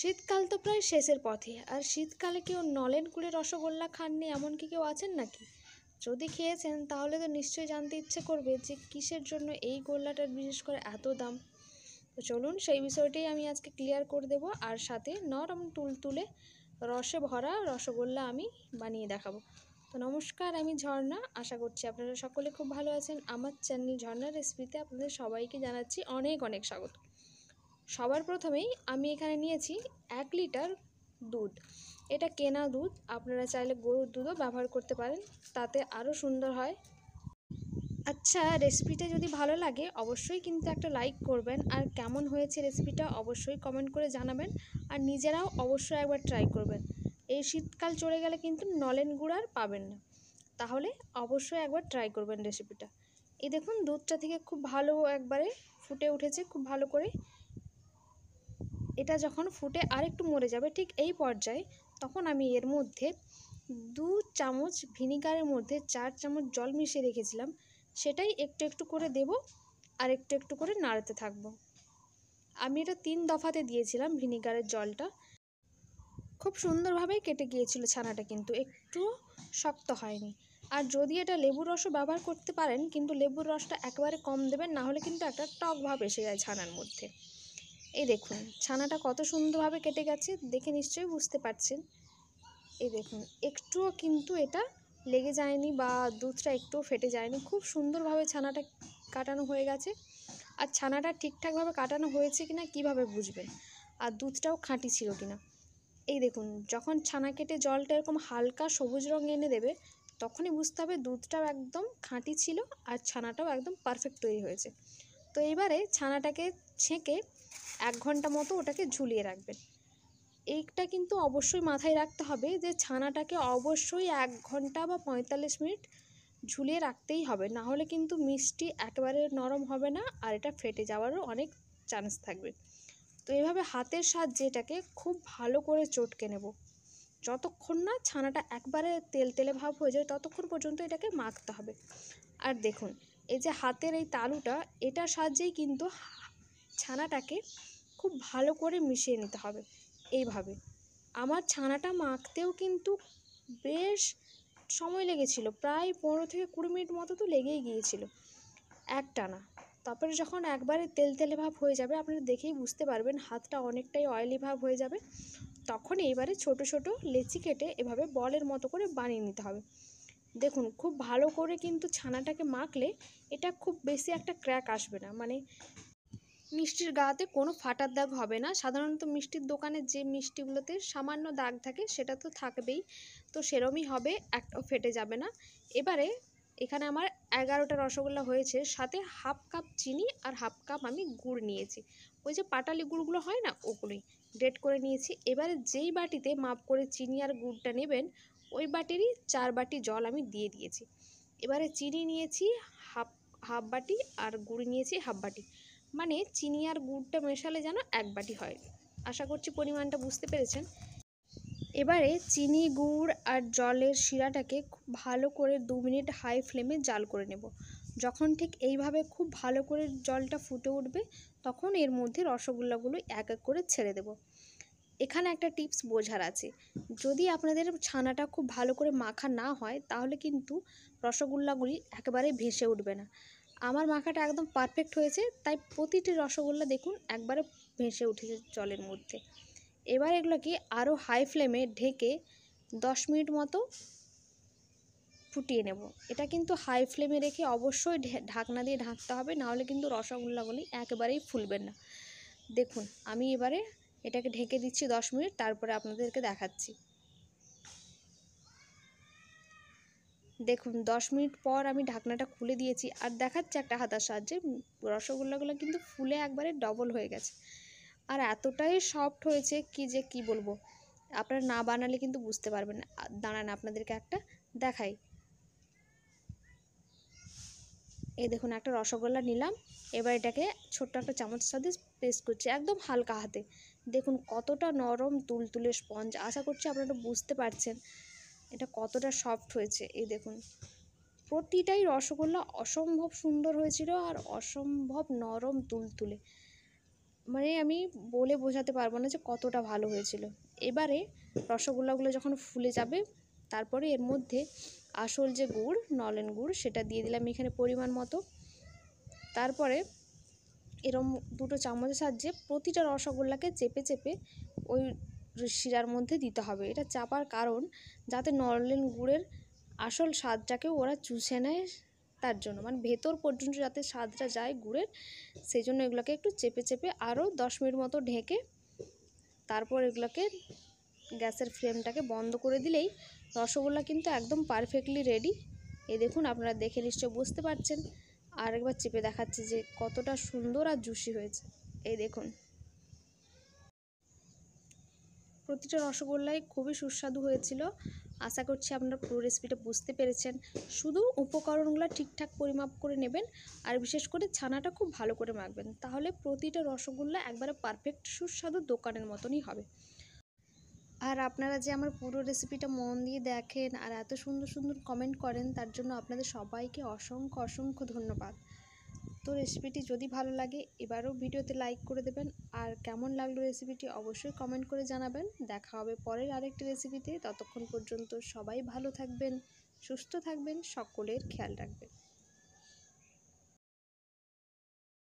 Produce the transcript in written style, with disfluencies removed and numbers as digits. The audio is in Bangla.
শীতকাল তো প্রায় শেষের পথে, আর শীতকালে কেউ নলেন গুড়ের রসগোল্লা খাননি এমন কি কেউ আছেন নাকি? যদি খেয়েছেন তাহলে তো নিশ্চয়ই জানতে ইচ্ছে করবে যে কিসের জন্য এই গোল্লাটার বিশেষ করে এত দাম। তো চলুন সেই বিষয়টাই আমি আজকে ক্লিয়ার করে দেবো, আর সাথে নরম তুলতুলে রসে ভরা রসগোল্লা আমি বানিয়ে দেখাবো। তো নমস্কার, আমি ঝর্ণা। আশা করছি আপনারা সকলে খুব ভালো আছেন। আমার চ্যানেল ঝর্ণা রেসিপিতে আপনাদের সবাইকে জানাচ্ছি অনেক অনেক স্বাগত। সবার প্রথমেই আমি এখানে নিয়েছি 1 লিটার দুধ। এটা কেনা দুধ, আপনারা চাইলে গরুর দুধও ব্যবহার করতে পারেন, তাতে আরও সুন্দর হয়। আচ্ছা, রেসিপিটা যদি ভালো লাগে অবশ্যই কিন্তু একটা লাইক করবেন, আর কেমন হয়েছে রেসিপিটা অবশ্যই কমেন্ট করে জানাবেন, আর নিজেরাও অবশ্যই একবার ট্রাই করবেন। এই শীতকাল চলে গেলে কিন্তু নলেন গুড় আর পাবেন না, তাহলে অবশ্যই একবার ট্রাই করবেন রেসিপিটা। এই দেখুন, দুধটা থেকে খুব ভালো একবারে ফুটে উঠেছে খুব ভালো করে। এটা যখন ফুটে আরেকটু মরে যাবে ঠিক এই পর্যায়ে, তখন আমি এর মধ্যে 2 চামচ ভিনিগারের মধ্যে 4 চামচ জল মিশিয়ে রেখেছিলাম, সেটাই একটু একটু করে দেব, আর একটু একটু করে নাড়তে থাকবো। আমি এটা 3 দফাতে দিয়েছিলাম ভিনিগারের জলটা। খুব সুন্দরভাবেই কেটে গিয়েছিল ছানাটা, কিন্তু একটু শক্ত হয়নি। আর যদি এটা লেবুর রসও ব্যবহার করতে পারেন, কিন্তু লেবুর রসটা একেবারে কম দেবেন, না হলে কিন্তু একটা টক ভাব এসে যায় ছানার মধ্যে। এই দেখুন ছানাটা কত সুন্দরভাবে কেটে গেছে, দেখে নিশ্চয়ই বুঝতে পারছেন। এই দেখুন একটুও কিন্তু এটা লেগে যায়নি বা দুধটা একটুও ফেটে যায়নি, খুব সুন্দরভাবে ছানাটা কাটানো হয়ে গেছে। আর ছানাটা ঠিকঠাকভাবে কাটানো হয়েছে কিনা কিভাবে বুঝবেন, আর দুধটাও খাঁটি ছিল কিনা? এই দেখুন, যখন ছানা কেটে জলটা এরকম হালকা সবুজ রঙ এনে দেবে, তখনই বুঝতে হবে দুধটাও একদম খাঁটি ছিল, আর ছানাটাও একদম পারফেক্ট তৈরি হয়েছে। তো এবারে ছানাটাকে ছেঁকে 1 ঘন্টা মতো ওটাকে ঝুলিয়ে রাখবেন। এইটা কিন্তু অবশ্যই মাথায় রাখতে হবে যে ছানাটাকে অবশ্যই 1 ঘন্টা বা 45 মিনিট ঝুলিয়ে রাখতেই হবে, না হলে কিন্তু মিষ্টি একেবারে নরম হবে না, আর এটা ফেটে যাওয়ারও অনেক চান্স থাকবে। তো এইভাবে হাতের সাহায্যে এটাকে খুব ভালো করে চটকে নেব, যতক্ষণ না ছানাটা একবারে তেলতেলে ভাব হয়ে যায় ততক্ষণ পর্যন্ত এটাকে মাখতে হবে। আর দেখুন, এই যে হাতের এই তালুটা, এটার সাহায্যেই কিন্তু ছানাটাকে খুব ভালো করে মিশিয়ে নিতে হবে। এইভাবে আমার ছানাটা মাখতেও কিন্তু বেশ সময় লেগেছিল, প্রায় 15 থেকে 20 মিনিট মতো তো লেগেই গিয়েছিল একটানা। তারপরে যখন একবারে তেলতেলে ভাব হয়ে যাবে, আপনারা দেখেই বুঝতে পারবেন হাতটা অনেকটাই অয়েলি ভাব হয়ে যাবে, তখন এবারে ছোট ছোট লেচি কেটে এভাবে বলের মতো করে বানিয়ে নিতে হবে। দেখুন খুব ভালো করে কিন্তু ছানাটাকে মাখলে এটা খুব বেশি একটা ক্র্যাক আসবে না, মানে মিষ্টির গাতে কোনো ফাটার দাগ হবে না। সাধারণত মিষ্টির দোকানে যে মিষ্টিগুলোতে সামান্য দাগ থাকে সেটা তো থাকবেই, তো সেরমই হবে, একটাও ফেটে যাবে না। এবারে এখানে আমার 11টা রসগোল্লা হয়েছে, সাথে হাফ কাপ চিনি আর হাফ কাপ আমি গুড় নিয়েছি। ওই যে পাটালি গুড়গুলো হয় না, ওগুলোই গ্রেট করে নিয়েছি। এবারে যেই বাটিতে মাপ করে চিনি আর গুড়টা নেবেন, ওই বাটিরই 4 বাটি জল আমি দিয়ে দিয়েছি। এবারে চিনি নিয়েছি হাফ হাফ বাটি, আর গুড় নিয়েছি হাফ বাটি, মানে চিনি আর গুড়টা মেশালে যেন 1 বাটি হয়। আশা করছি পরিমাণটা বুঝতে পেরেছেন। এবারে চিনি গুড় আর জলের শিরাটাকে খুব ভালো করে 2 মিনিট হাই ফ্লেমে জাল করে নেব। যখন ঠিক এইভাবে খুব ভালো করে জলটা ফুটে উঠবে, তখন এর মধ্যে রসগোল্লাগুলো এক এক করে ছেড়ে দেব। এখানে একটা টিপস বোঝার আছে, যদি আপনাদের ছানাটা খুব ভালো করে মাখা না হয়, তাহলে কিন্তু রসগোল্লাগুলি একেবারে ভেসে উঠবে না। আমার মাখাটা একদম পারফেক্ট হয়েছে, তাই প্রতিটি রসগোল্লা দেখুন একবারে ভেসে উঠেছে জলের মধ্যে। এবার এগুলোকে আরও হাই ফ্লেমে ঢেকে 10 মিনিট মতো ফুটিয়ে নেব। এটা কিন্তু হাই ফ্লেমে রেখে অবশ্যই ঢাকনা দিয়ে ঢাকতে হবে, নাহলে কিন্তু রসগোল্লাগুলি একেবারেই ফুলবেন না। দেখুন আমি এবারে এটাকে ঢেকে দিচ্ছি 10 মিনিট, তারপরে আপনাদেরকে দেখাচ্ছি। দেখুন 10 মিনিট পর আমি ঢাকনাটা খুলে দিয়েছি, আর দেখাচ্ছি একটা হাতার সাহায্যে রসগোল্লাগুলো কিন্তু ফুলে একবারে ডবল হয়ে গেছে, আর এতটাই সফট হয়েছে কি বলবো। আপনারা না বানালে কিন্তু বুঝতে পারবেন না। দাঁড়ান আপনাদেরকে একটা দেখাই। এই দেখুন একটা রসগোল্লা নিলাম, এবার এটাকে ছোট্ট একটা চামচের সাথে প্রেস করছি একদম হালকা হাতে। দেখুন কতটা নরম তুলতুলে স্পঞ্জ, আশা করছি আপনারা বুঝতে পারছেন এটা কতটা সফট হয়েছে। এই দেখুন প্রতিটাই রসগোল্লা অসম্ভব সুন্দর হয়েছিল, আর অসম্ভব নরম তুলতুলে। মানে আমি বলে বোঝাতে পারবো না যে কতটা ভালো হয়েছিল। এবারে রসগোল্লাগুলো যখন ফুলে যাবে, তারপরে এর মধ্যে আসল যে গুড়, নলেন গুড়, সেটা দিয়ে দিলাম এখানে পরিমাণ মতো। তারপরে এরম দুটো চামচের সাহায্যে প্রতিটা রসগোল্লাকে চেপে চেপে ওই শিরার মধ্যে দিতে হবে। এটা চাপার কারণ যাতে নলেন গুড়ের আসল স্বাদটাকেও ওরা চুষে নেয়, তার জন্য, মানে ভেতর পর্যন্ত যাতে স্বাদটা যায় গুড়ের, সেই জন্য এগুলোকে একটু চেপে চেপে আরও 10 মিনিট মতো ঢেকে তারপর এগুলোকে গ্যাসের ফ্লেমটাকে বন্ধ করে দিলেই রসগোল্লা কিন্তু একদম পারফেক্টলি রেডি। এই দেখুন, আপনারা দেখে নিশ্চয় বুঝতে পারছেন। আর একবার চেপে দেখাচ্ছি যে কতটা সুন্দর আর জুসি হয়েছে। এই দেখুন, প্রতিটা রসগোল্লাই খুবই সুস্বাদু হয়েছিল। আশা করছি আপনারা পুরো রেসিপিটা বুঝতে পেরেছেন। শুধু উপকরণগুলো ঠিকঠাক পরিমাপ করে নেবেন, আর বিশেষ করে ছানাটা খুব ভালো করে মাখবেন, তাহলে প্রতিটা রসগোল্লা একবারে পারফেক্ট সুস্বাদু দোকানের মতনই হবে। আর আপনারা যে আমার পুরো রেসিপিটা মন দিয়ে দেখেন আর এত সুন্দর সুন্দর কমেন্ট করেন, তার জন্য আপনাদের সবাইকে অসংখ্য অসংখ্য ধন্যবাদ। তো রেসিপিটি যদি ভালো লাগে এবারও ভিডিওতে লাইক করে দেবেন, আর কেমন লাগলো রেসিপিটি অবশ্যই কমেন্ট করে জানাবেন। দেখা হবে পরের আরেকটি রেসিপিতে। ততক্ষণ পর্যন্ত সবাই ভালো থাকবেন, সুস্থ থাকবেন, সকলের খেয়াল রাখবেন।